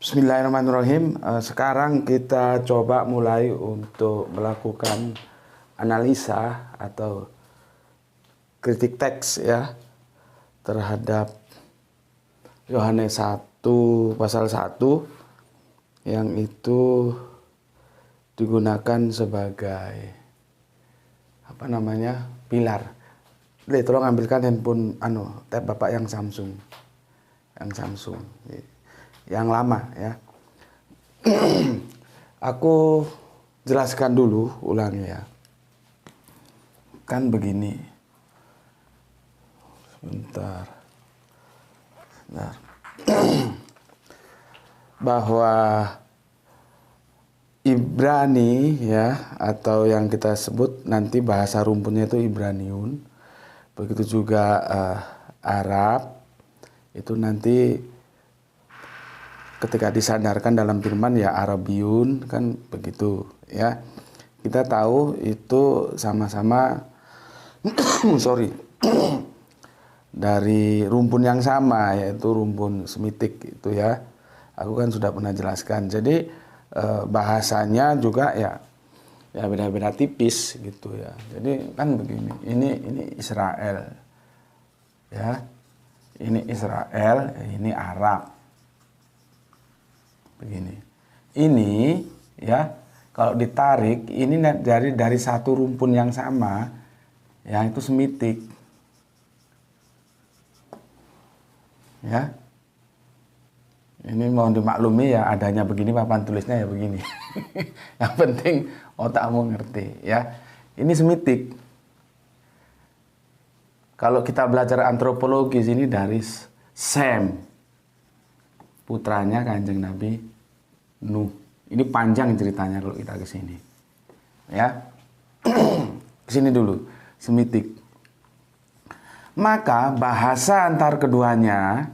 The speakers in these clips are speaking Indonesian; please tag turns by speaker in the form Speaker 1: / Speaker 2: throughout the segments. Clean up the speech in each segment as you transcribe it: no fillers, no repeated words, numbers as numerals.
Speaker 1: Bismillahirrahmanirrahim. Sekarang kita coba mulai untuk melakukan analisa atau kritik teks ya terhadap Yohanes 1 pasal 1 yang itu digunakan sebagai pilar. Tolong ambilkan handphone tab Bapak yang Samsung. Yang lama ya. Aku jelaskan dulu ulangi ya. Kan begini. Sebentar. Bahwa Ibrani ya, atau yang kita sebut nanti bahasa rumputnya itu Ibraniun. Begitu juga Arab itu nanti ketika disandarkan dalam firman ya Arabiun, kan begitu ya. Kita tahu itu sama-sama dari rumpun yang sama, yaitu rumpun Semitik itu ya. Aku kan sudah pernah jelaskan. Jadi bahasanya juga ya beda-beda tipis gitu ya. Jadi kan begini, ini Israel ya. Ini Israel, ini Arab. Begini. Ini ya, kalau ditarik ini dari satu rumpun yang sama, yang itu Semitik. Ya. Ini mohon dimaklumi ya, adanya begini papan tulisnya ya begini. Yang penting otakmu ngerti ya. Ini Semitik. Kalau kita belajar antropologis ini dari Sem, putranya Kanjeng Nabi Nuh. Ini panjang ceritanya kalau kita ke sini. Ya. Ke sini dulu, Semitik. Maka bahasa antar keduanya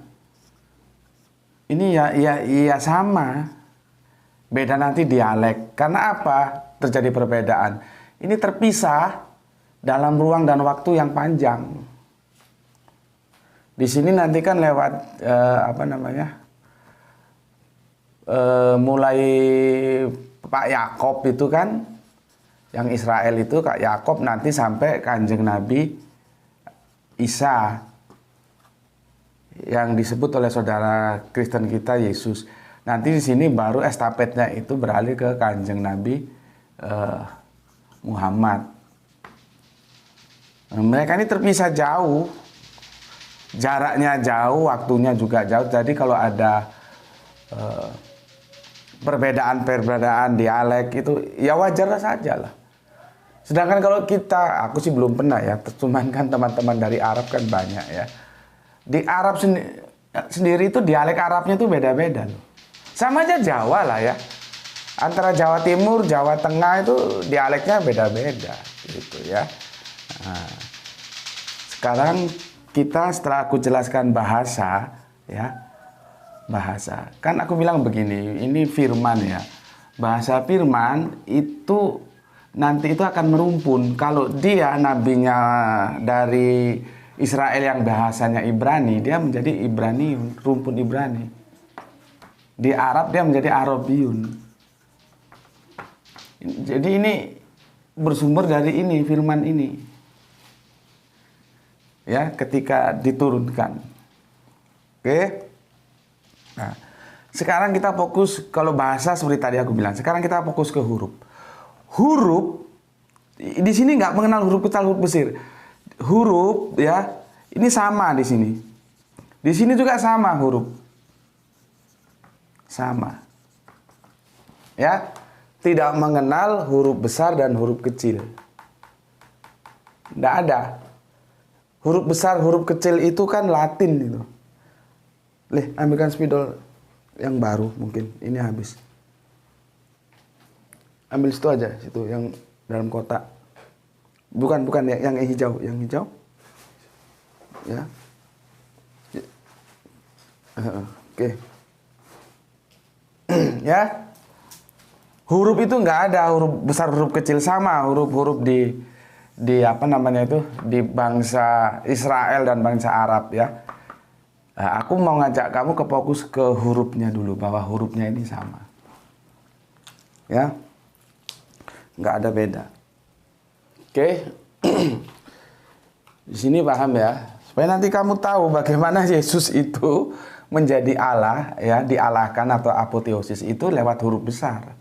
Speaker 1: ini ya sama. Beda nanti dialek. Karena apa? Terjadi perbedaan. Ini terpisah dalam ruang dan waktu yang panjang. Di sini nanti kan lewat mulai Pak Yakob itu kan, yang Israel itu Kak Yakob, nanti sampai Kanjeng Nabi Isa yang disebut oleh saudara Kristen kita Yesus. Nanti di sini baru estafetnya itu beralih ke Kanjeng Nabi Muhammad. Mereka ini terpisah jauh, jaraknya jauh, waktunya juga jauh. Jadi kalau ada perbedaan dialek itu ya wajar saja lah. Sedangkan kalau aku sih belum pernah ya, cuman kan teman-teman dari Arab kan banyak ya. Di Arab sendiri itu dialek Arabnya itu beda-beda loh. Sama aja Jawa lah ya. Antara Jawa Timur, Jawa Tengah itu dialeknya beda-beda gitu ya. Nah, sekarang kita setelah aku jelaskan bahasa ya. Bahasa. Kan aku bilang begini, ini firman ya. Bahasa firman itu nanti itu akan merumpun. Kalau dia nabinya dari Israel yang bahasanya Ibrani, dia menjadi Ibraniun, rumpun Ibrani. Di Arab dia menjadi Arabiun. Jadi ini bersumber dari ini, firman ini. Ya, ketika diturunkan. Oke. Nah, sekarang kita fokus, kalau bahasa seperti tadi aku bilang, sekarang kita fokus ke huruf. Huruf di sini nggak mengenal huruf kecil, huruf besar. Huruf ya, ini sama di sini. Di sini juga sama huruf. Sama. Ya, tidak mengenal huruf besar dan huruf kecil. Nggak ada. Huruf besar, huruf kecil itu kan Latin itu. Ambilkan spidol yang baru mungkin. Ini habis. Ambil situ aja, situ yang dalam kotak. Bukan yang hijau, Ya. Oke. Ya. Huruf itu nggak ada huruf besar, huruf kecil, sama huruf-huruf di di bangsa Israel dan bangsa Arab ya. Nah, aku mau ngajak kamu ke fokus ke hurufnya dulu, bahwa hurufnya ini sama. Ya, nggak ada beda. Oke, di sini paham ya, supaya nanti kamu tahu bagaimana Yesus itu menjadi Allah, ya, dialahkan atau apoteosis itu lewat huruf besar.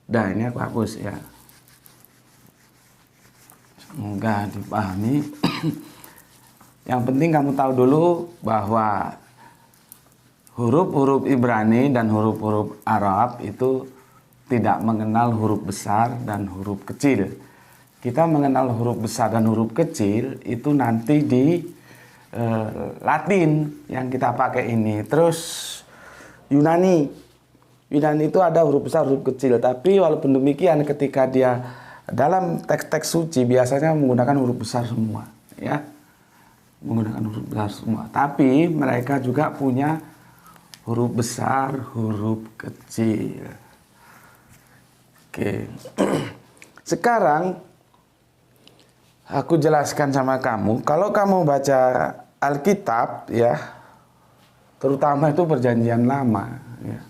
Speaker 1: Nah, ini aku hapus ya. Semoga dipahami. Yang penting kamu tahu dulu bahwa huruf-huruf Ibrani dan huruf-huruf Arab itu tidak mengenal huruf besar dan huruf kecil. Kita mengenal huruf besar dan huruf kecil itu nanti di Latin yang kita pakai ini. Terus Yunani itu ada huruf besar, huruf kecil. Tapi walaupun demikian ketika dia dalam teks-teks suci biasanya menggunakan huruf besar semua, ya. Menggunakan huruf besar semua. Tapi mereka juga punya huruf besar, huruf kecil. Oke. Sekarang aku jelaskan sama kamu, kalau kamu baca Alkitab ya, terutama itu Perjanjian Lama ya.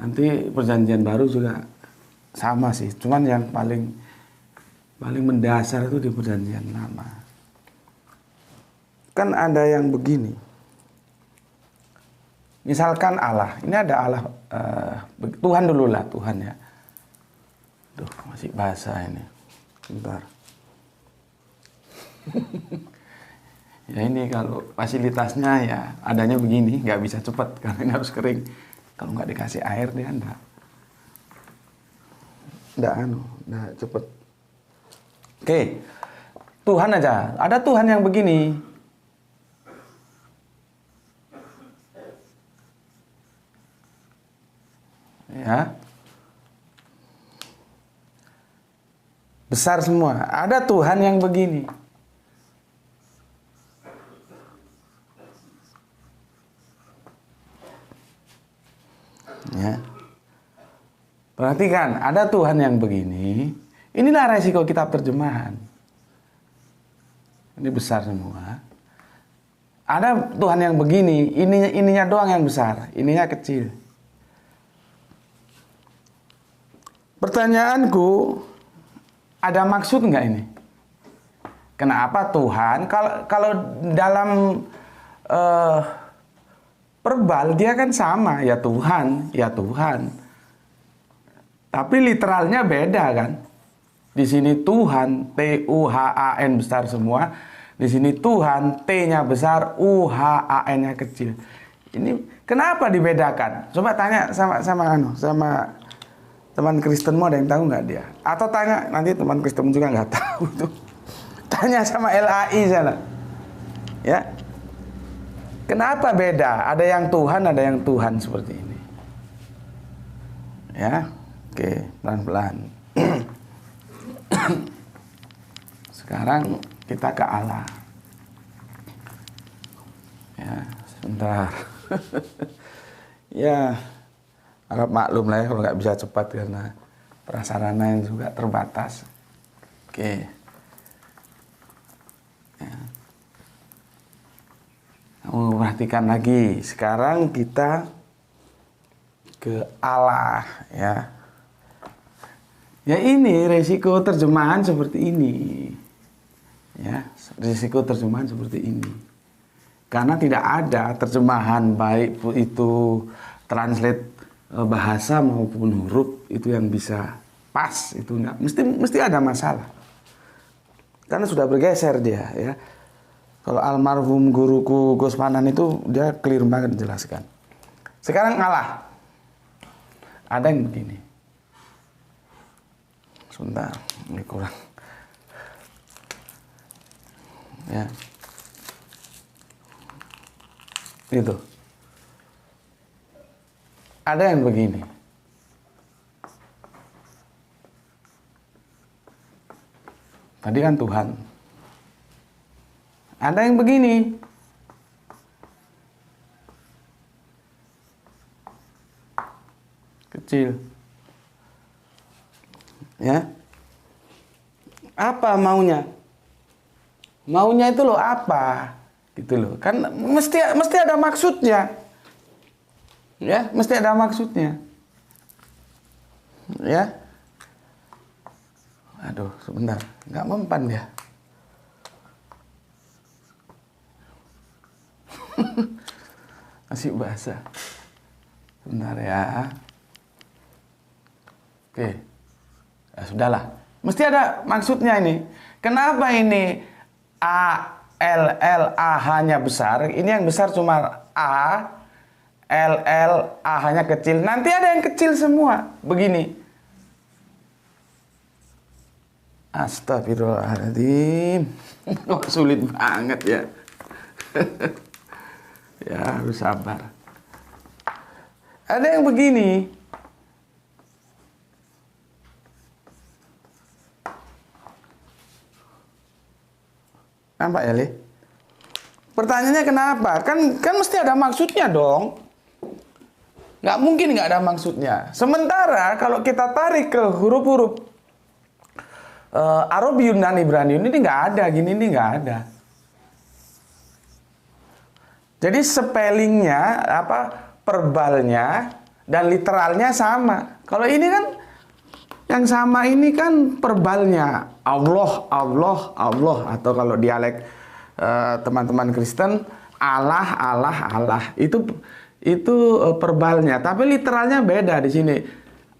Speaker 1: Nanti Perjanjian Baru juga sama sih, cuman yang paling mendasar itu di Perjanjian Lama. Kan ada yang begini. Misalkan Allah, ini ada Allah, Tuhan dulu lah, Tuhan ya. Duh, masih basah ini. Bentar. Ya ini kalau fasilitasnya ya adanya begini, nggak bisa cepat karena ini harus kering. Kalau nggak dikasih air dia enggak cepet. Oke, Tuhan aja. Ada Tuhan yang begini. Ya, besar semua. Ada Tuhan yang begini. Ya. Perhatikan, ada Tuhan yang begini. Inilah resiko kitab terjemahan. Ini besar semua. Ada Tuhan yang begini, ininya doang yang besar, ininya kecil. Pertanyaanku, ada maksud nggak ini? Kenapa Tuhan? Kalau dalam verbal dia kan sama, ya Tuhan, ya Tuhan. Tapi literalnya beda kan? Di sini Tuhan, T-U-H-A-N besar semua. Di sini Tuhan, T-nya besar, U-H-A-N-nya kecil. Ini kenapa dibedakan? Coba tanya sama teman Kristenmu, ada yang tahu nggak dia? Atau tanya, nanti teman Kristenmu juga nggak tahu tuh. Tanya sama LAI sana. Ya. Kenapa beda? Ada yang Tuhan, ada yang Tuhan seperti ini. Ya. Oke, pelan-pelan. Sekarang kita ke Allah. Ya, sebentar. Ya. Harap maklum lah ya kalau nggak bisa cepat karena prasarana yang juga terbatas. Oke. Ya. Kamu perhatikan lagi. Sekarang kita ke Allah ya. Ya ini resiko terjemahan seperti ini. Ya, risiko terjemahan seperti ini. Karena tidak ada terjemahan baik itu translate bahasa maupun huruf itu yang bisa pas, itu enggak, mesti ada masalah. Karena sudah bergeser dia ya. Kalau almarhum guruku Gus Manan itu dia clear banget menjelaskan. Sekarang Allah. Ada yang begini. Sebentar, ini kurang. Ya. Itu. Ada yang begini. Tadi kan Tuhan. Ada yang begini. Kecil. Ya. Apa maunya? Maunya itu loh apa? Gitu loh. Kan mesti ada maksudnya. Ya, mesti ada maksudnya. Ya. Aduh, sebentar. Nggak mempan dia. Masih basah. Sebentar ya. Oke. Ya, sudahlah. Mesti ada maksudnya ini. Kenapa ini A, L, L, A hanya besar? Ini yang besar cuma A, L, L, A hanya kecil. Nanti ada yang kecil semua. Begini. Astagfirullahaladzim. Kok sulit banget ya. Ya harus sabar. Ada yang begini. Nampak ya, Le? Pertanyaannya kenapa? Kan mesti ada maksudnya dong. Nggak mungkin nggak ada maksudnya. Sementara kalau kita tarik ke huruf-huruf Arabiun dan Ibraniun ini nggak ada, gini ini nggak ada. Jadi spellingnya, verbalnya dan literalnya sama. Kalau ini kan yang sama ini kan verbalnya Allah, Allah, Allah, atau kalau dialek teman-teman Kristen Allah, Allah, Allah. Itu verbalnya, tapi literalnya beda di sini.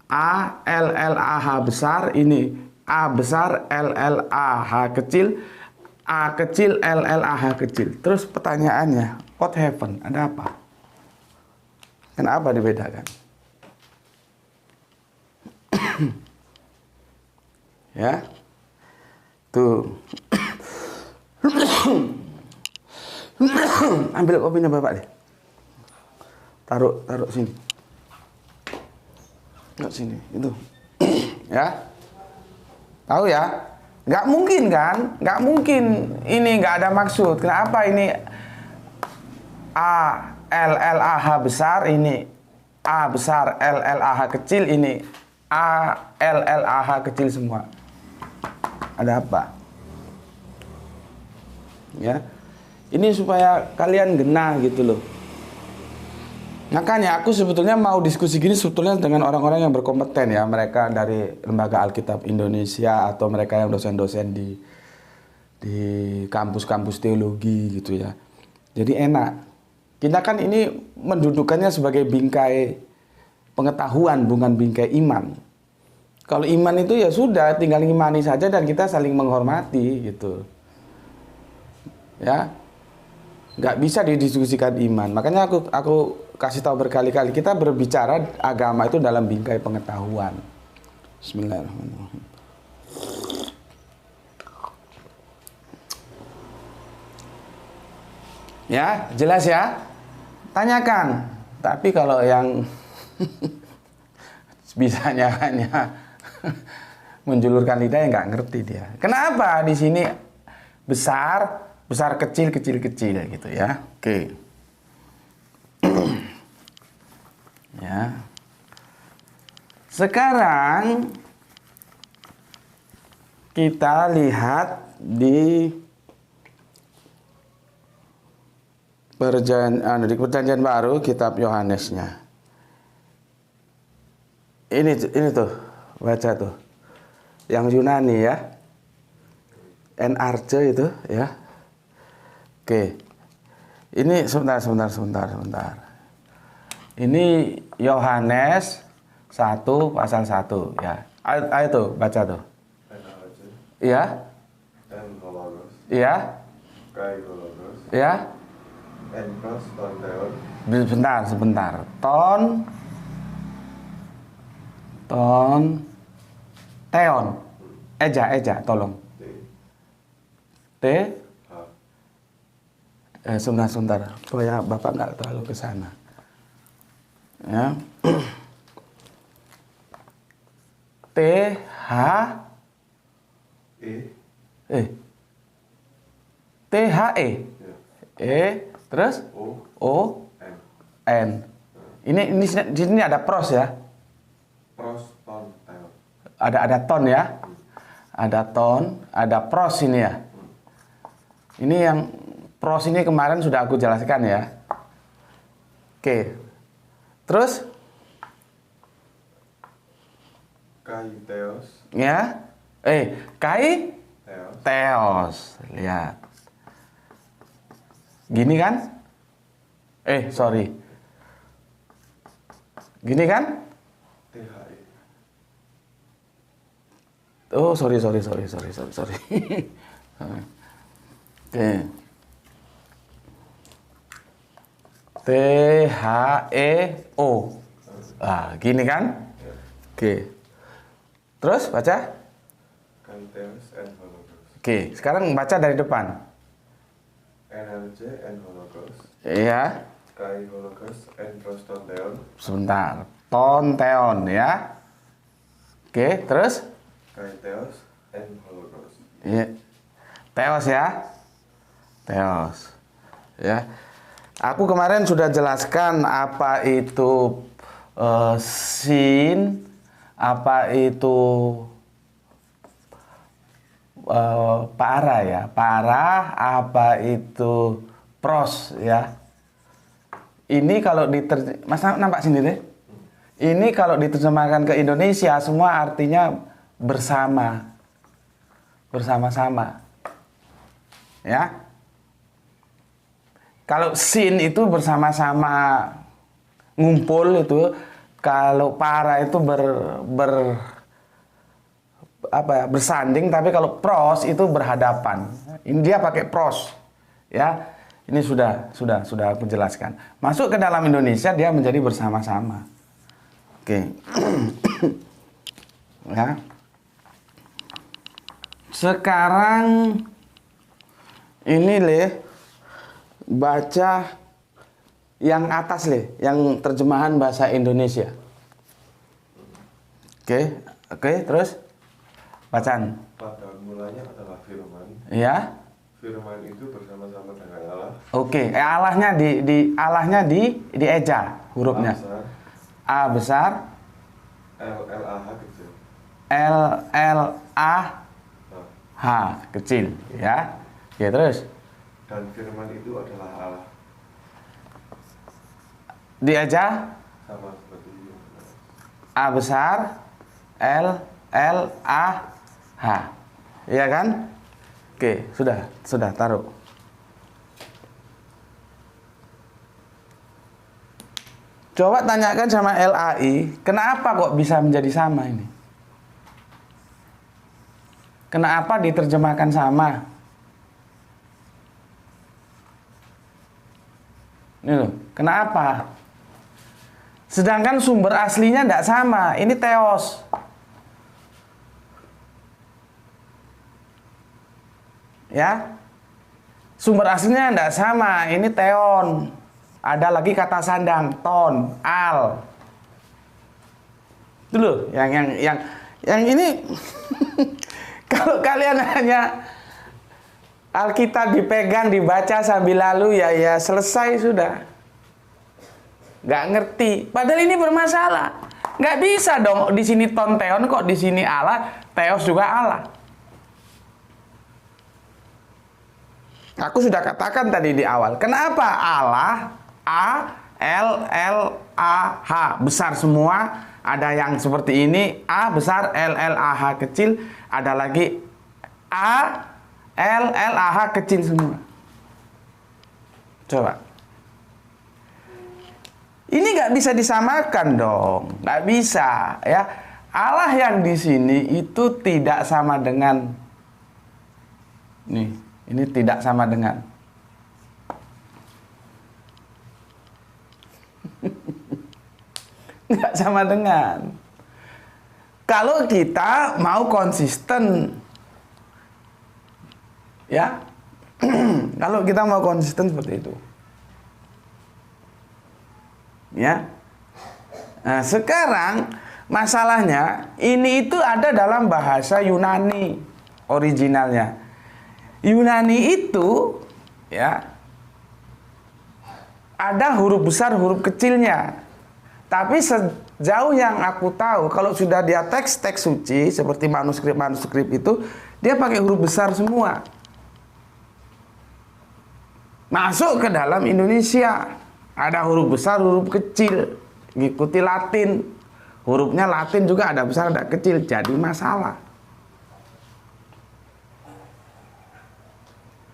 Speaker 1: A L L A H besar, ini A besar, L L A H kecil, A kecil, L L A H kecil. Terus pertanyaannya, what happened? Ada apa? Kenapa dibedakan? Ya, tuh. Ambil kopinya Bapak deh. Taruh sini. Nggak sini, itu. Ya. Tahu ya? Nggak mungkin kan? Nggak mungkin ini nggak ada maksud. Kenapa ini A L L A H besar, ini A besar, L L A H kecil, ini A L L A H kecil semua. Ada apa? Ya. Ini supaya kalian genah gitu loh. Makanya aku sebetulnya mau diskusi gini sebetulnya dengan orang-orang yang berkompeten ya. Mereka dari Lembaga Alkitab Indonesia atau mereka yang dosen-dosen di kampus-kampus teologi gitu ya. Jadi enak. Kita kan ini mendudukannya sebagai bingkai pengetahuan, bukan bingkai iman. Kalau iman itu ya sudah, tinggal ngimani saja dan kita saling menghormati gitu. Ya. Nggak bisa didiskusikan iman. Makanya aku kasih tahu berkali-kali, kita berbicara agama itu dalam bingkai pengetahuan. Bismillahirrahmanirrahim. Ya, jelas ya? Tanyakan. Tapi kalau yang bisanya hanya menjulurkan lidah, ya nggak ngerti dia. Kenapa di sini besar kecil gitu ya. Oke. Ya. Sekarang kita lihat di perjanjian baru kitab Yohanesnya. Ini tuh, baca tuh. Yang Yunani ya. NRC itu ya. Oke. Ini sebentar. Ini Yohanes 1 pasal 1 ya. Ayo tuh baca tuh. Iya. Iya. Iya. Sebentar. Teon. Eja, tolong. T. Sebentar. Supaya Bapak nggak terlalu ke sana. Ya. T H T H E. Terus O N. Ini di sini ada pros ya. Ton. Ada ton ya. Ada ton, ada pros ini ya. Ini yang pros ini kemarin sudah aku jelaskan ya. Oke. Terus?
Speaker 2: Kai Theos.
Speaker 1: Ya. Kai Theos. Lihat. Gini kan? Sorry. Gini kan?
Speaker 2: THE.
Speaker 1: Oh, sorry. Oke. THEO. Gini kan? Oke. Terus baca?
Speaker 2: Kai Theos and Hologos.
Speaker 1: Oke, sekarang baca dari depan.
Speaker 2: NRJ and Hologos.
Speaker 1: Iya.
Speaker 2: Kai Hologos and Proston Theon.
Speaker 1: Sebentar. Tonteon ya. Oke, terus?
Speaker 2: Kai Theos and Hologos.
Speaker 1: Iya. Theos ya. Theos. Ya. Aku kemarin sudah jelaskan apa itu sin, apa itu para ya. Para, apa itu pros ya. Ini kalau Mas nampak sini deh. Ini kalau diterjemahkan ke Indonesia semua artinya bersama. Bersama-sama. Ya. Kalau sin itu bersama-sama ngumpul itu, kalau para itu bersanding, tapi kalau pros itu berhadapan. Ini dia pakai pros. Ya. Ini sudah aku jelaskan. Masuk ke dalam Indonesia dia menjadi bersama-sama. Oke. Ya. Sekarang ini baca yang atas yang terjemahan bahasa Indonesia. Oke, terus bacaan.
Speaker 2: Pada mulanya adalah firman.
Speaker 1: Ya.
Speaker 2: Firman itu bersama-sama dengan Allah.
Speaker 1: Oke, Allahnya di eja hurufnya. A besar.
Speaker 2: LLAH kecil.
Speaker 1: LLAH kecil, ya. Oke, terus.
Speaker 2: Dan firman itu adalah Allah.
Speaker 1: Di eja
Speaker 2: Sama seperti itu.
Speaker 1: A besar, LLAH. Iya kan? Oke, sudah taruh. Coba tanyakan sama LAI, kenapa kok bisa menjadi sama ini? Kenapa diterjemahkan sama? Ini loh, kenapa? Sedangkan sumber aslinya tidak sama, ini Theos. Ya, sumber aslinya tidak sama. Ini Theon. Ada lagi kata sandang, ton, al. Itu loh, yang ini. Kalau kalian hanya Alkitab dipegang, dibaca sambil lalu ya selesai sudah. Nggak ngerti. Padahal ini bermasalah. Nggak bisa dong di sini ton Theon kok di sini Allah, Theos juga Allah. Aku sudah katakan tadi di awal. Kenapa Allah A-L-L-A-H besar semua? Ada yang seperti ini, A besar, L-L-A-H kecil. Ada lagi A-L-L-A-H kecil semua. Coba. Ini nggak bisa disamakan dong. Nggak bisa, ya. Allah yang di sini itu tidak sama dengan nih. Ini tidak sama dengan. Nggak sama dengan. Kalau kita mau konsisten, ya, kalau kita mau konsisten seperti itu, ya. Nah, sekarang masalahnya ini itu ada dalam bahasa Yunani originalnya. Yunani itu, ya, ada huruf besar, huruf kecilnya. Tapi sejauh yang aku tahu, kalau sudah dia teks-teks suci seperti manuskrip itu, dia pakai huruf besar semua. masuk ke dalam Indonesia. Ada huruf besar, huruf kecil, ngikuti Latin. Hurufnya Latin juga ada besar, ada kecil, jadi masalah.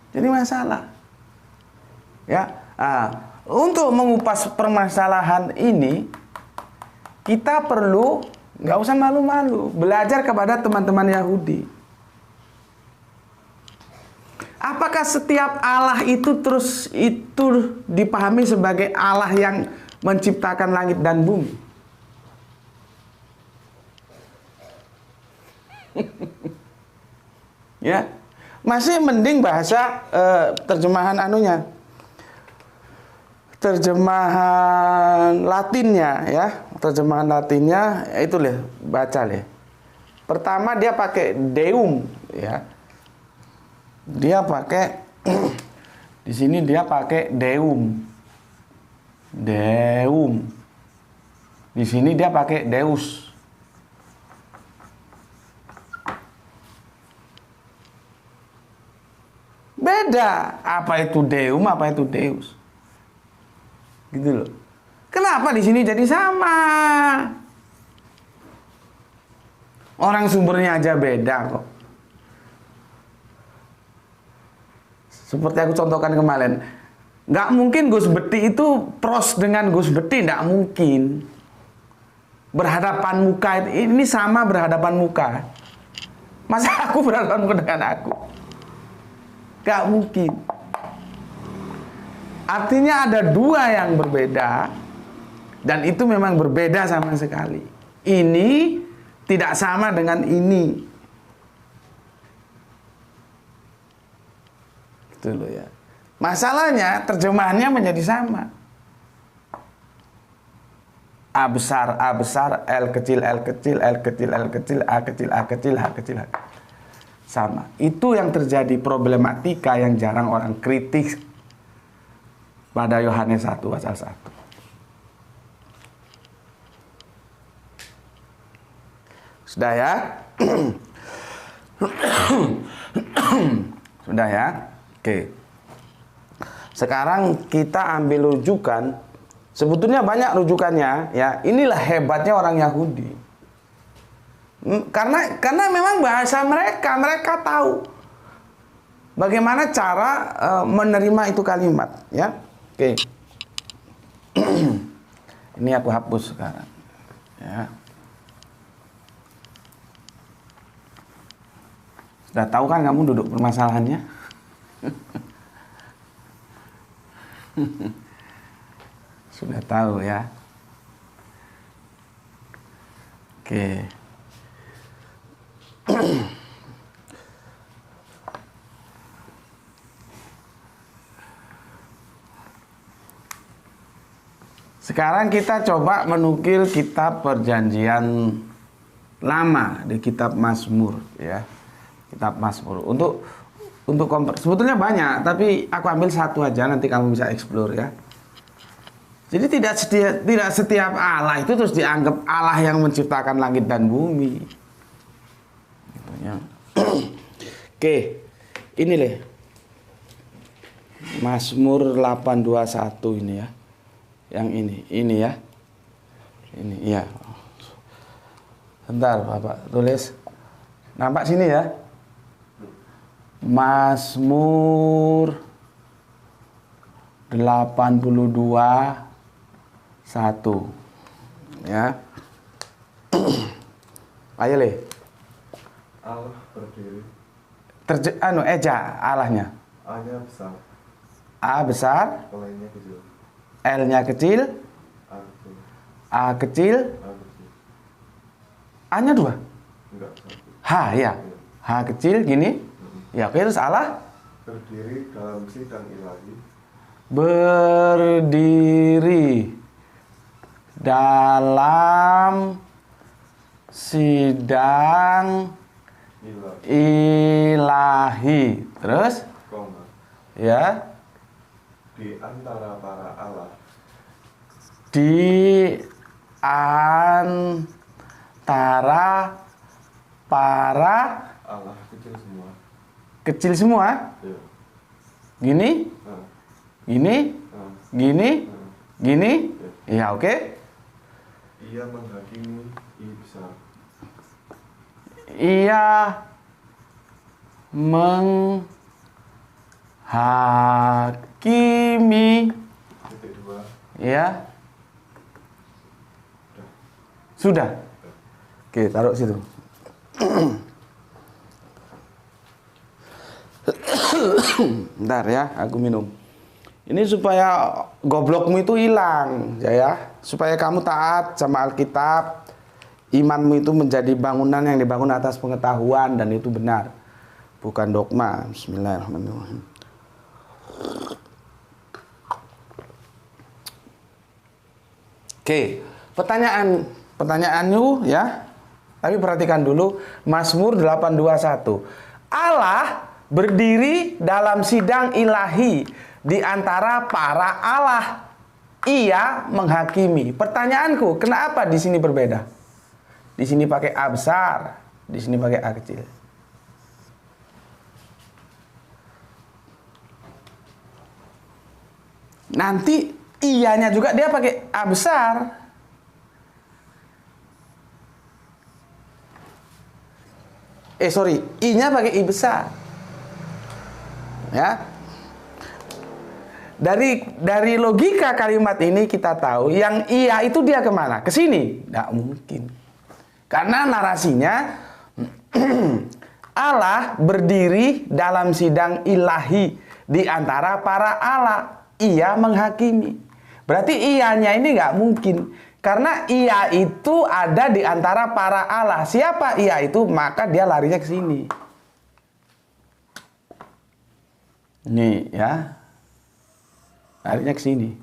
Speaker 1: Jadi masalah. Ya, untuk mengupas permasalahan ini, kita perlu nggak usah malu-malu, belajar kepada teman-teman Yahudi. Apakah setiap Allah itu terus itu dipahami sebagai Allah yang menciptakan langit dan bumi? Ya, masih mending bahasa terjemahan anunya, terjemahan Latinnya ya, terjemahan Latinnya itu leh, baca leh. Pertama dia pakai deum ya. Dia pakai di sini dia pakai deum. Deum. Di sini dia pakai deus. Beda. Apa itu deum, apa itu deus? Gitu loh. Kenapa di sini jadi sama? Orang sumbernya aja beda kok. Seperti aku contohkan kemarin, nggak mungkin Gus Beti itu pros dengan Gus Beti, nggak mungkin. Berhadapan muka ini sama berhadapan muka. Masa aku berhadapan muka dengan aku? Nggak mungkin. Artinya ada dua yang berbeda, dan itu memang berbeda sama sekali. Ini tidak sama dengan ini. Loh ya. Masalahnya terjemahannya menjadi sama. A besar, L kecil, L kecil, L kecil, L kecil, A kecil, A kecil, H kecil, H kecil. Sama. Itu yang terjadi problematika yang jarang orang kritik pada Yohanes 1 pasal 1. Sudah ya? Sudah ya? Oke. Sekarang kita ambil rujukan. Sebetulnya banyak rujukannya, ya. Inilah hebatnya orang Yahudi. Karena memang bahasa mereka tahu bagaimana cara menerima itu kalimat, ya. Oke. Ini aku hapus sekarang. Ya. Sudah tahu kan kamu duduk permasalahannya? Sudah tahu ya. Oke. Sekarang kita coba menukil kitab Perjanjian Lama di kitab Mazmur ya. Kitab Mazmur. Sebetulnya banyak, tapi aku ambil satu aja, nanti kamu bisa explore ya. Jadi tidak setiap Allah itu terus dianggap Allah yang menciptakan langit dan bumi. Gitu ya. Oke, ini deh. Mazmur 821 ini ya. Yang ini ya. Ini ya. Bentar, Bapak tulis. Nampak sini ya. Mazmur 82 1 ya. Ayo le.
Speaker 2: Allah berdiri.
Speaker 1: Eja Allahnya.
Speaker 2: A-nya besar.
Speaker 1: A besar.
Speaker 2: L-nya kecil.
Speaker 1: L-nya kecil. A kecil.
Speaker 2: A kecil.
Speaker 1: A-nya 2.
Speaker 2: Enggak.
Speaker 1: H ya. H kecil gini. Ya, oke, terus Allah
Speaker 2: berdiri dalam sidang ilahi.
Speaker 1: Berdiri dalam sidang ilahi. Terus?
Speaker 2: Koma.
Speaker 1: Ya.
Speaker 2: Di antara para Allah.
Speaker 1: Di antara para
Speaker 2: Allah kecil semua.
Speaker 1: kecil semua.
Speaker 2: Iya.
Speaker 1: Gini. Gini,
Speaker 2: Nah,
Speaker 1: gini,
Speaker 2: nah.
Speaker 1: gini.
Speaker 2: Ya.
Speaker 1: Ya, oke.
Speaker 2: Ia menghakimi I besar.
Speaker 1: Ia menghakimi.
Speaker 2: Titik dua.
Speaker 1: Ya,
Speaker 2: Udah.
Speaker 1: sudah. Oke, taruh situ. Bentar ya, aku minum. Ini supaya goblokmu itu hilang, ya. Supaya kamu taat sama Alkitab, imanmu itu menjadi bangunan yang dibangun atas pengetahuan dan itu benar, bukan dogma. Bismillahirrahmanirrahim. Oke, pertanyaanmu ya. Tapi perhatikan dulu Mazmur 821. Allah berdiri dalam sidang ilahi di antara para Allah. Ia menghakimi. Pertanyaanku, kenapa di sini berbeda? Di sini pakai A besar, di sini pakai A kecil. Nanti ianya juga dia pakai A besar. I-nya pakai I besar. Ya. Dari logika kalimat ini kita tahu yang iya itu dia kemana? Ke sini? Nggak mungkin. Karena narasinya Allah berdiri dalam sidang ilahi di antara para Allah. Ia menghakimi. Berarti ianya ini nggak mungkin. Karena ia itu ada di antara para Allah. Siapa ia itu? Maka dia larinya ke sini. Nih ya. Larinya ke sini.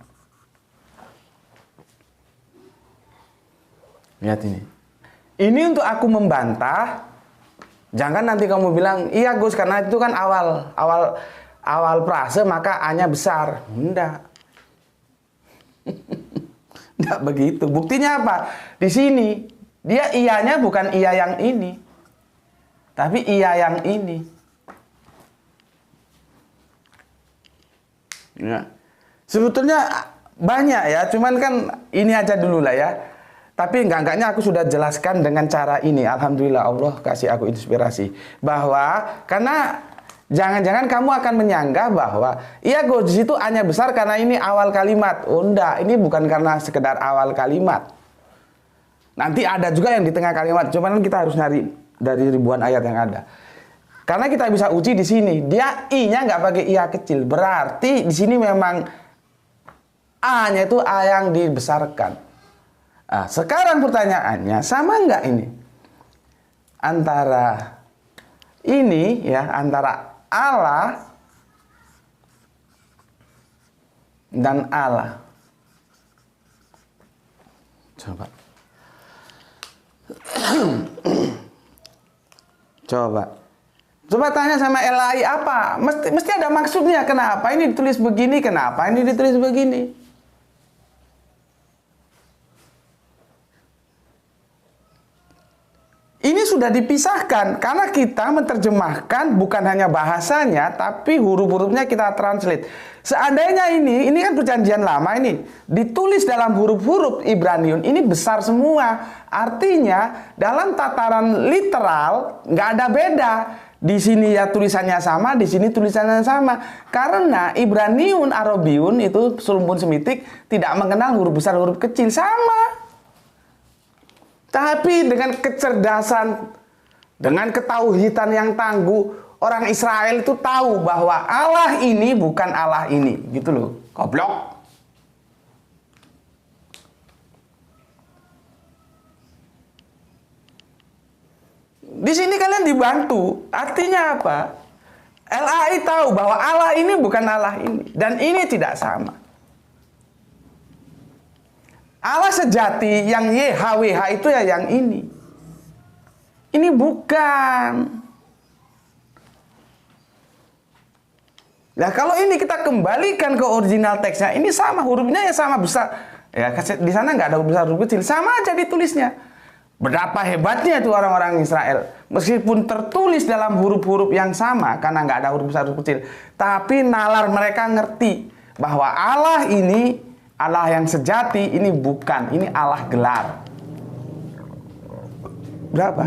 Speaker 1: Lihat ini. Ini untuk aku membantah. Jangan nanti kamu bilang, iya Gus, karena itu kan awal frase maka A-nya besar. Enggak. Enggak begitu. Buktinya apa? Di sini dia iyanya bukan iya yang ini, tapi iya yang ini. Ya. Sebetulnya banyak ya, cuman kan ini aja dulu lah ya. Tapi enggaknya aku sudah jelaskan dengan cara ini. Alhamdulillah Allah kasih aku inspirasi bahwa karena jangan-jangan kamu akan menyanggah bahwa iya Gus, di situ A-nya besar karena ini awal kalimat. Oh enggak, ini bukan karena sekedar awal kalimat. Nanti ada juga yang di tengah kalimat. Cuman kita harus nyari dari ribuan ayat yang ada. Karena kita bisa uji di sini, dia I-nya nggak pakai IA kecil. Berarti di sini memang A-nya itu A yang dibesarkan. Nah, sekarang pertanyaannya, sama nggak ini? Antara ini ya, antara Allah dan Allah. Coba. Coba tanya sama LAI apa? Mesti ada maksudnya. Kenapa ini ditulis begini? Kenapa ini ditulis begini? Ini sudah dipisahkan karena kita menerjemahkan bukan hanya bahasanya, tapi huruf-hurufnya kita translate. Seandainya ini kan perjanjian lama ini, ditulis dalam huruf-huruf Ibraniun, ini besar semua. Artinya dalam tataran literal nggak ada beda. Di sini ya tulisannya sama, di sini tulisannya sama. Karena Ibraniun, Arabiun itu serumpun Semitik tidak mengenal huruf besar, huruf kecil, sama. Tapi dengan kecerdasan, dengan ketauhidan yang tangguh, orang Israel itu tahu bahwa Allah ini bukan Allah ini, gitu loh. Goblok. Di sini kalian dibantu. Artinya apa? LAI tahu bahwa Allah ini bukan Allah ini dan ini tidak sama. Allah sejati yang YHWH itu ya yang ini. Ini bukan. Nah kalau ini kita kembalikan ke original teksnya, ini sama hurufnya ya sama besar. Ya di sana nggak ada huruf besar huruf kecil, sama aja ditulisnya. Betapa hebatnya itu orang-orang Israel. Meskipun tertulis dalam huruf-huruf yang sama karena nggak ada huruf besar huruf kecil, tapi nalar mereka ngerti bahwa Allah ini, Allah yang sejati ini bukan, ini Allah gelar. Berapa?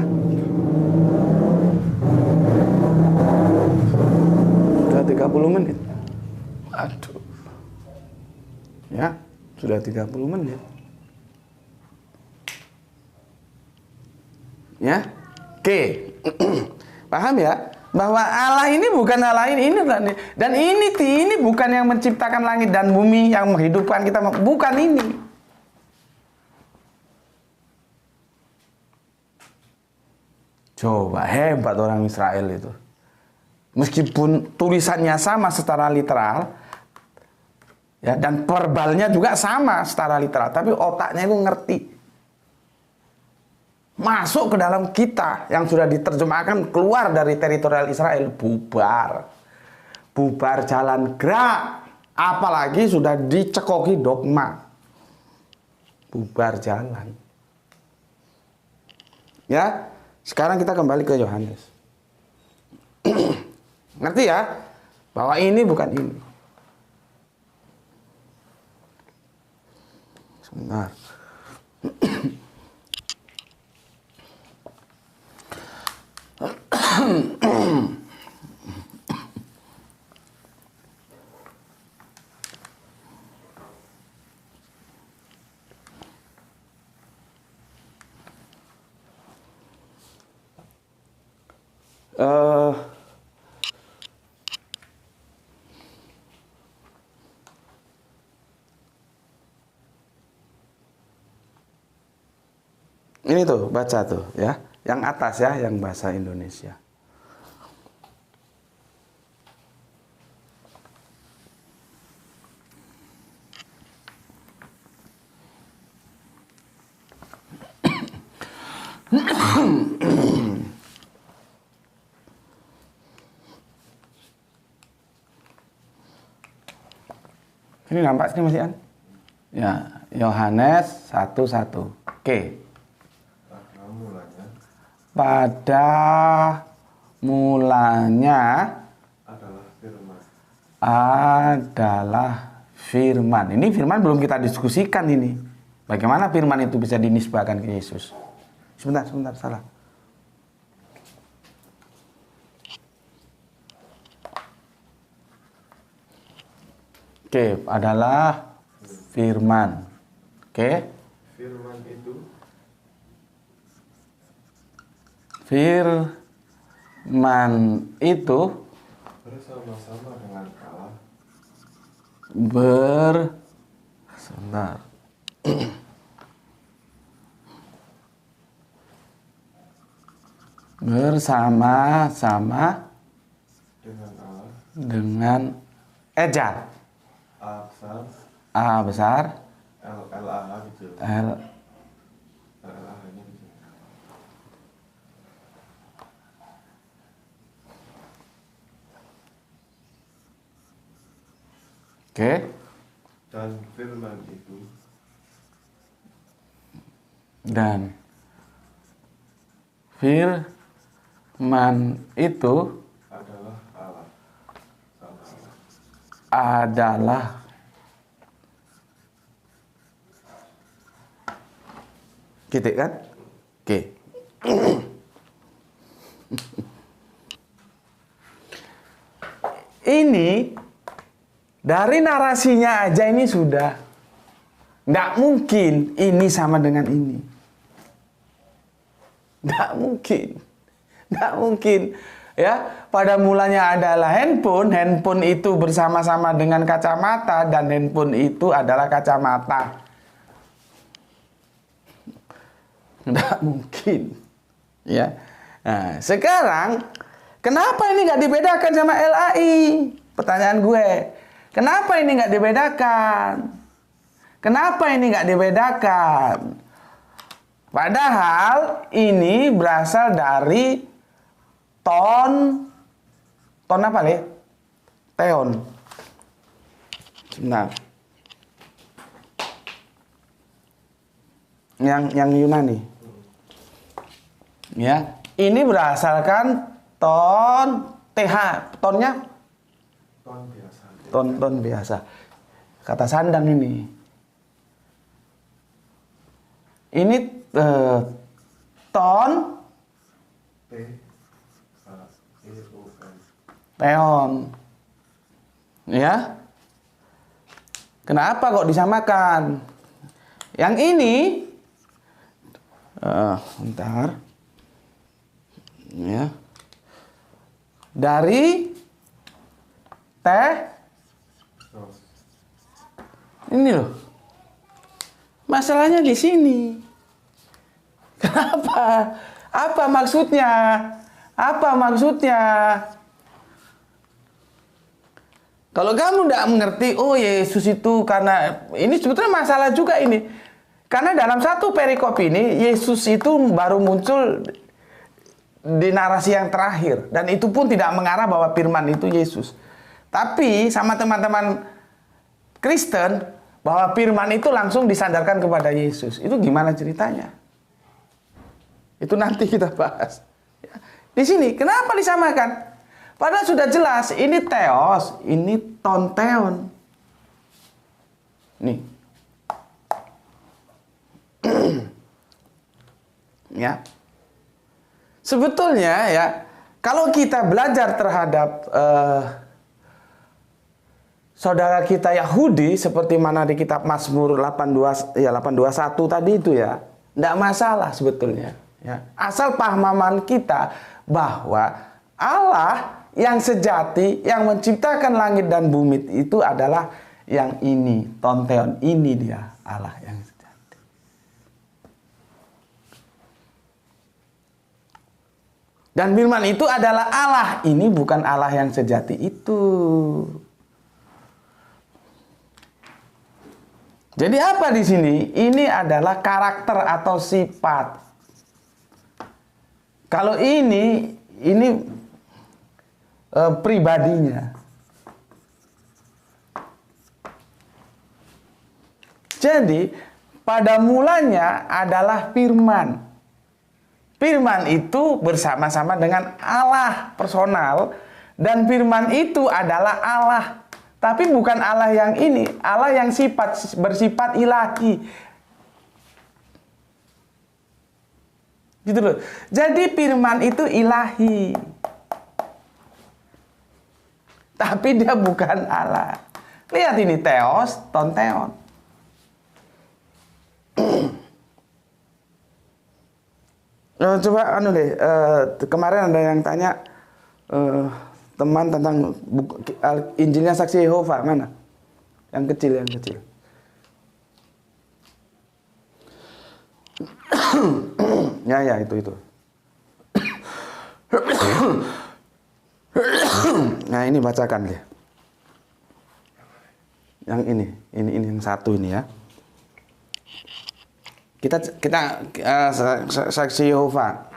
Speaker 1: Sudah 30 menit. Aduh. Ya, sudah 30 menit. Ya. Oke. Paham ya? Bahwa Allah ini bukan Allah ini dan ini bukan yang menciptakan langit dan bumi, yang menghidupkan kita, bukan ini. Coba, hebat orang Israel itu. Meskipun tulisannya sama secara literal, ya, dan verbalnya juga sama secara literal, tapi otaknya itu ngerti. Masuk ke dalam kita yang sudah diterjemahkan, keluar dari teritorial Israel, bubar. Bubar jalan gerak. Apalagi sudah dicekoki dogma. Bubar jalan. Ya, sekarang kita kembali ke Yohanes. Ngerti ya? Bahwa ini bukan ini. Sebentar. Ini tuh, baca tuh ya. Yang atas ya, yang bahasa Indonesia. Ini nampak sini Mas Ian? Ya, Yohanes 1:1. Oke. Pada mulanya adalah firman. Ini firman belum kita diskusikan ini. Bagaimana firman itu bisa dinisbahkan ke Yesus? Sebentar, salah. Oke, adalah firman. Oke.
Speaker 2: Firman itu bersama-sama dengan Allah.
Speaker 1: Sebentar. Bersama-sama
Speaker 2: Dengan Allah.
Speaker 1: dengan Ejat.
Speaker 2: A besar.
Speaker 1: A besar.
Speaker 2: L A kecil.
Speaker 1: L
Speaker 2: A hanya kecil.
Speaker 1: Oke.
Speaker 2: Dan firman itu adalah Allah.
Speaker 1: Gitu kan? Oke. Ini dari narasinya aja ini sudah nggak mungkin ini sama dengan ini. Nggak mungkin. Ya, pada mulanya adalah handphone itu bersama-sama dengan kacamata, dan handphone itu adalah kacamata. Nggak mungkin. Ya. Nah, sekarang kenapa ini nggak dibedakan sama LAI? Pertanyaan gue. Kenapa ini nggak dibedakan? Padahal ini berasal dari ton apa Le? Teon. Sebentar. Yang Yunani. Ya, ini berasalkan ton TH, tonnya
Speaker 2: ton biasa.
Speaker 1: ton biasa. kata sandang ini. Ini ton,
Speaker 2: T-A-E-O-N.
Speaker 1: teon. Ya. Kenapa kok disamakan? Yang ini, bentar. Ya. Dari teh.
Speaker 2: Ros.
Speaker 1: Ini loh. Masalahnya di sini. Kenapa? Apa maksudnya? Apa maksudnya? Kalau kamu tidak mengerti, oh Yesus itu karena ini sebetulnya masalah juga ini. Karena dalam satu perikop ini, Yesus itu baru muncul di narasi yang terakhir. Dan itu pun tidak mengarah bahwa firman itu Yesus. Tapi sama teman-teman Kristen, bahwa firman itu langsung disandarkan kepada Yesus. Itu gimana ceritanya? Itu nanti kita bahas. Di sini, kenapa disamakan? Padahal sudah jelas, ini theos, ini tonteon. Nih. Ya. Sebetulnya ya, kalau kita belajar terhadap saudara kita Yahudi seperti mana di kitab Mazmur 821 tadi itu ya, tidak masalah sebetulnya. Ya. Asal pahaman kita bahwa Allah yang sejati, yang menciptakan langit dan bumi itu adalah yang ini, tonteon, ini dia Allah yang sejati. Dan firman itu adalah Allah, ini bukan Allah yang sejati itu. Jadi apa di sini? Ini adalah karakter atau sifat. Kalau ini pribadinya. Jadi pada mulanya adalah firman. Firman itu bersama-sama dengan Allah personal. Dan firman itu adalah Allah. Tapi bukan Allah yang ini. Allah yang bersifat ilahi. Gitu loh. Jadi firman itu ilahi. Tapi dia bukan Allah. Lihat ini theos, tonteon. Coba kemarin ada yang tanya teman tentang Injilnya Saksi Yehova mana? Yang kecil. Ya itu. Nah ini bacakan deh. Yang ini yang satu ini ya. Kita Saksi Yehova.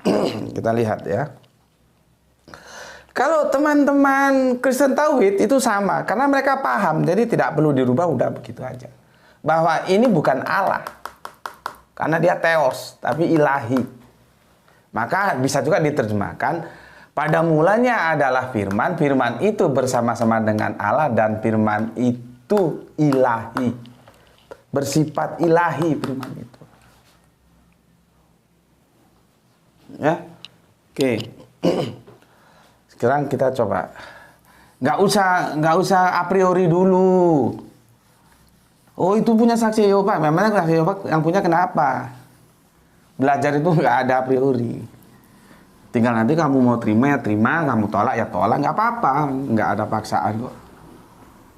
Speaker 1: Kita lihat ya. Kalau teman-teman Kristen Tauhid itu sama, karena mereka paham, jadi tidak perlu dirubah, udah begitu aja. Bahwa ini bukan Allah. Karena dia theos, tapi ilahi. Maka bisa juga diterjemahkan, pada mulanya adalah firman, firman itu bersama-sama dengan Allah, dan firman itu ilahi. Bersifat ilahi firman itu. Ya, oke. Sekarang kita coba. Nggak usah a priori dulu. Oh itu punya Saksi Yehova. Memangnya Saksi Yehova yang punya kenapa? Belajar itu nggak ada a priori. Tinggal nanti kamu mau terima ya terima, kamu tolak ya tolak, nggak apa-apa, nggak ada paksaan kok.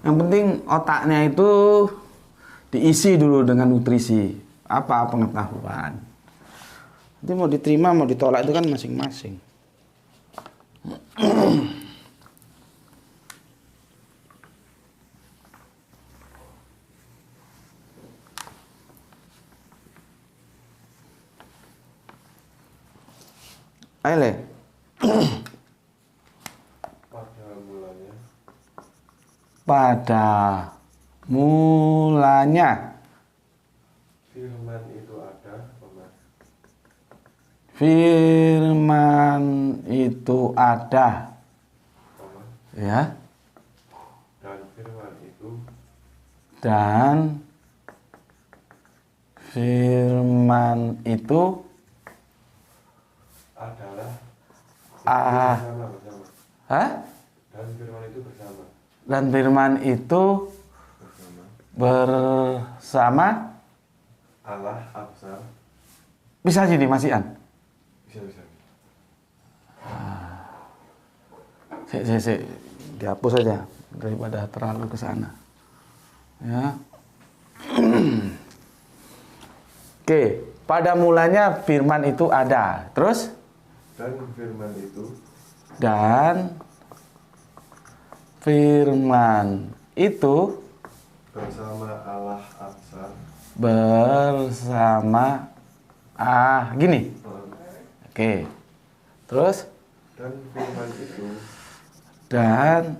Speaker 1: Yang penting otaknya itu diisi dulu dengan nutrisi. Apa pengetahuan. Nanti mau diterima mau ditolak itu kan masing-masing. Ayo Le. Pada mulanya
Speaker 2: Firman itu ada,
Speaker 1: firman itu ada. Ya.
Speaker 2: Dan firman itu
Speaker 1: Dan firman itu
Speaker 2: adalah bersama.
Speaker 1: Hah?
Speaker 2: Dan firman itu bersama.
Speaker 1: Dan firman itu bersama
Speaker 2: Allah Absar.
Speaker 1: bisa gini Mas Ian.
Speaker 2: Bisa.
Speaker 1: Sik. Dihapus saja daripada terlalu ke sana. Ya. Oke, pada mulanya firman itu ada. Terus? Dan firman itu
Speaker 2: bersama Allah Absar.
Speaker 1: Gini. Oke. Terus? Dan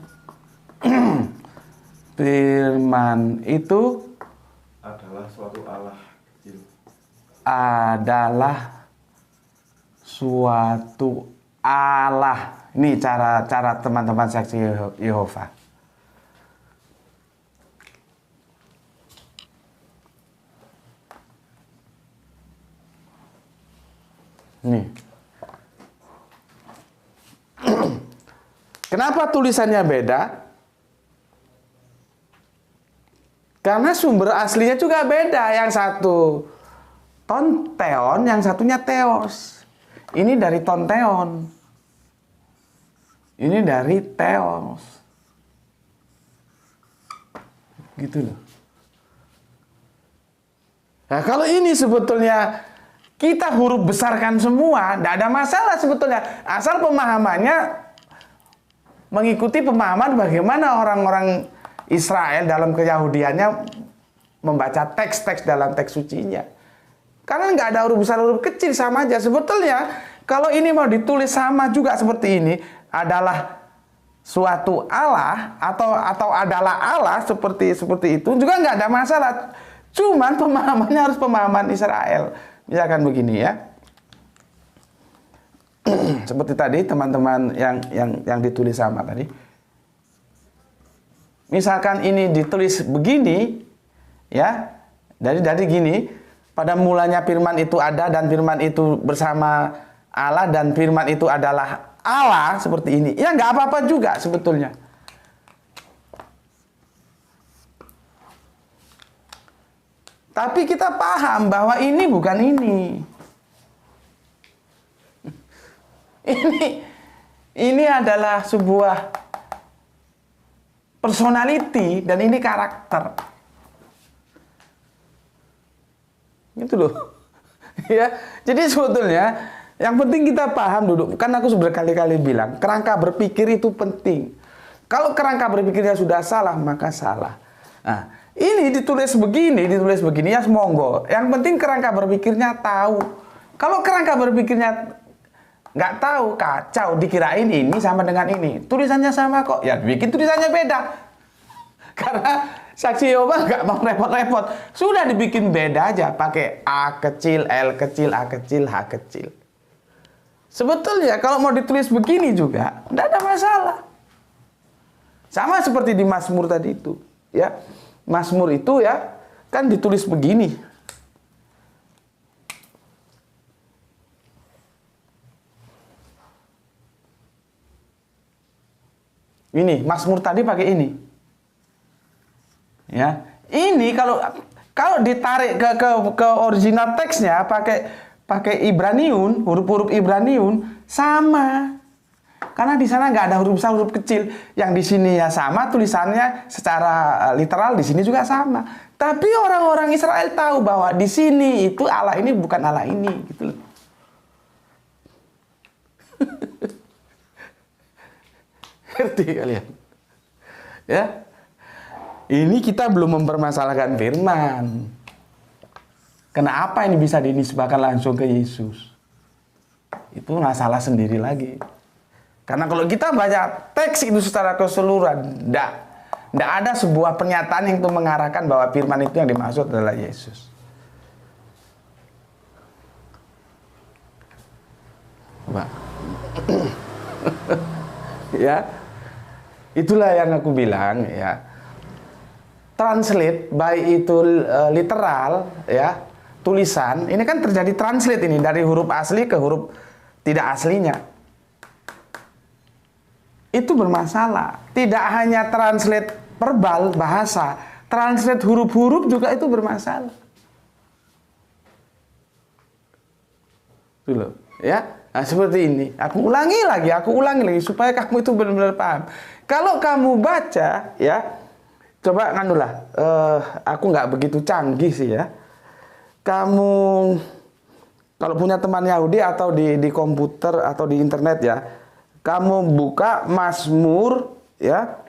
Speaker 1: firman itu
Speaker 2: adalah suatu Allah kecil.
Speaker 1: Ini cara teman-teman saksi Yehova. Nih. Kenapa tulisannya beda? Karena sumber aslinya juga beda. Yang satu tonteon, yang satunya teos. Ini dari tonteon. Ini dari teos. Gitu loh. Nah, kalau ini sebetulnya kita huruf besarkan semua, tidak ada masalah sebetulnya. Asal pemahamannya mengikuti pemahaman bagaimana orang-orang Israel dalam keyahudiannya membaca teks-teks dalam teks sucinya. Karena nggak ada huruf besar, huruf kecil, sama aja. Sebetulnya kalau ini mau ditulis sama juga seperti ini, adalah suatu Allah atau adalah Allah seperti itu juga nggak ada masalah. Cuman pemahamannya harus pemahaman Israel. Misalkan begini ya. Seperti tadi teman-teman yang ditulis sama tadi. Misalkan ini ditulis begini ya. Dari gini, pada mulanya firman itu ada dan firman itu bersama Allah dan firman itu adalah Allah seperti ini. Ya nggak apa-apa juga sebetulnya. Tapi kita paham bahwa ini bukan ini. Ini adalah sebuah personality dan ini karakter. Gitu loh. Ya, jadi sebetulnya yang penting kita paham dulu. Kan aku sudah berkali-kali bilang, kerangka berpikir itu penting. Kalau kerangka berpikirnya sudah salah, maka salah. Nah, ini ditulis begini ya monggo. Yang penting kerangka berpikirnya tahu. Kalau kerangka berpikirnya nggak tahu, kacau, dikirain ini sama dengan ini. Tulisannya sama kok, ya bikin tulisannya beda. Karena saksi Yehova nggak mau repot-repot. Sudah dibikin beda aja, pakai A kecil, L kecil, A kecil, H kecil. Sebetulnya kalau mau ditulis begini juga, nggak ada masalah. Sama seperti di Mazmur tadi itu, ya. Mazmur itu ya, kan ditulis begini. Ini Mazmur tadi pakai ini. Ya, ini kalau ditarik ke original teksnya pakai Ibraniun, huruf-huruf Ibraniun sama. Karena di sana nggak ada huruf besar, huruf kecil. Yang di sini ya sama tulisannya secara literal, di sini juga sama. Tapi orang-orang Israel tahu bahwa di sini itu Allah ini bukan Allah ini, gitu loh. Ngerti kalian? Ya. Ini kita belum mempermasalahkan firman. Kenapa ini bisa dinisbahkan langsung ke Yesus? Itu masalah sendiri lagi. Karena kalau kita baca teks itu secara keseluruhan, enggak ada sebuah pernyataan yang itu mengarahkan bahwa firman itu yang dimaksud adalah Yesus. Pak. Ya. Itulah yang aku bilang ya. translate, baik itu literal, ya, tulisan, ini kan terjadi translate ini dari huruf asli ke huruf tidak aslinya. Itu bermasalah. Tidak hanya translate verbal, bahasa, translate huruf-huruf juga itu bermasalah. Dulu, ya. Nah, seperti ini. Aku ulangi lagi supaya kamu itu benar-benar paham. Kalau kamu baca, ya, coba nganulah. Aku nggak begitu canggih sih ya. Kamu kalau punya teman Yahudi atau di komputer atau di internet ya, kamu buka Mazmur ya,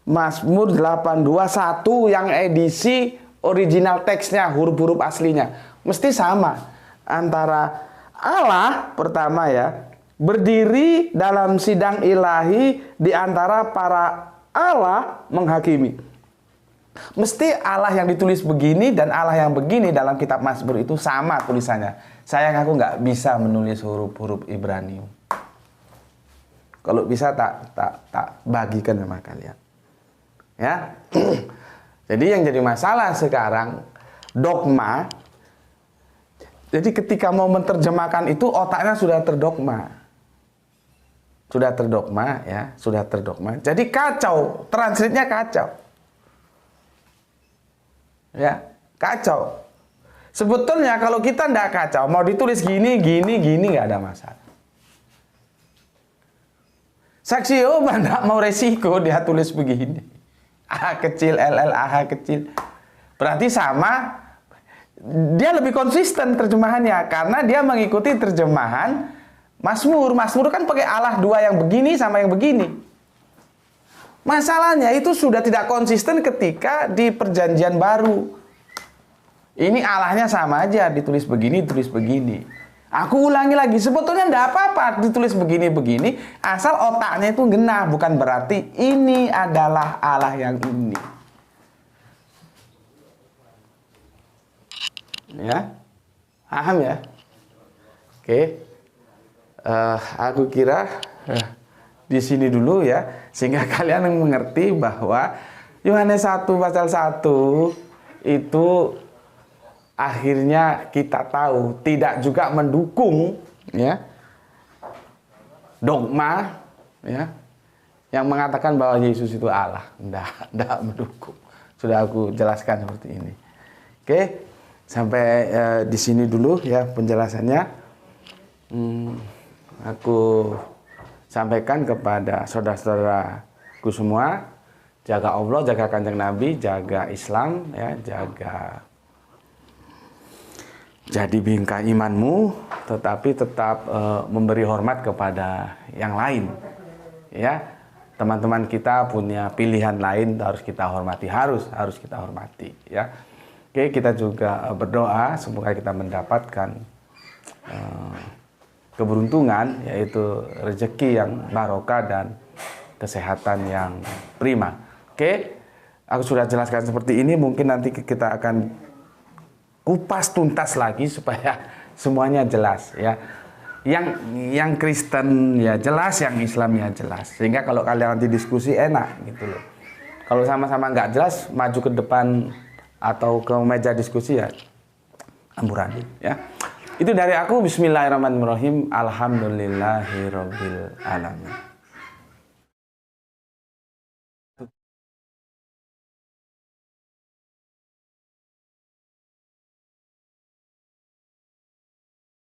Speaker 1: Mazmur 821 yang edisi original teksnya, huruf-huruf aslinya. Mesti sama antara Allah pertama ya, berdiri dalam sidang ilahi di antara para Allah menghakimi. Mesti Allah yang ditulis begini dan Allah yang begini dalam kitab Mazmur itu sama tulisannya. Sayang aku nggak bisa menulis huruf-huruf Ibrani. Kalau bisa tak bagikan sama kalian. Ya. Jadi yang jadi masalah sekarang dogma. Jadi ketika mau menerjemahkan itu otaknya sudah terdogma. Sudah terdogma ya, sudah terdogma. Jadi kacau, translate-nya kacau. Ya, kacau. Sebetulnya kalau kita ndak kacau, mau ditulis gini nggak ada masalah. Saksi Yehova ndak mau resiko dia tulis begini. A kecil, LL, AH kecil. Berarti sama, dia lebih konsisten terjemahannya karena dia mengikuti terjemahan Mazmur. Mazmur kan pakai Allah dua yang begini sama yang begini. Masalahnya itu sudah tidak konsisten ketika di perjanjian baru. Ini Allahnya sama aja, ditulis begini, ditulis begini. Aku ulangi lagi, sebetulnya tidak apa-apa ditulis begini-begini, asal otaknya itu genah, bukan berarti ini adalah Allah yang ini. Ya, paham ya? Oke, aku kira di sini dulu ya, sehingga kalian mengerti bahwa Yohanes 1 pasal 1 itu akhirnya kita tahu tidak juga mendukung ya dogma ya yang mengatakan bahwa Yesus itu Allah. Tidak mendukung. Sudah aku jelaskan seperti ini. Oke. Sampai di sini dulu ya penjelasannya. Aku sampaikan kepada saudara-saudaraku semua, jaga Allah, jaga Kanjeng Nabi, jaga Islam, ya, jaga jadi bingkai imanmu, tetapi tetap memberi hormat kepada yang lain. Ya, teman-teman kita punya pilihan lain, harus kita hormati, harus kita hormati. Ya. Oke, kita juga berdoa semoga kita mendapatkan keberuntungan, yaitu rezeki yang barokah dan kesehatan yang prima. Oke, aku sudah jelaskan seperti ini, mungkin nanti kita akan kupas tuntas lagi supaya semuanya jelas ya. Yang Kristen ya jelas, yang Islam ya jelas. Sehingga kalau kalian nanti diskusi enak gitu loh. Kalau sama-sama nggak jelas, maju ke depan atau ke meja diskusi ya amburadul ya. Itu dari aku. Bismillahirrahmanirrahim. Alhamdulillahirabbil alamin.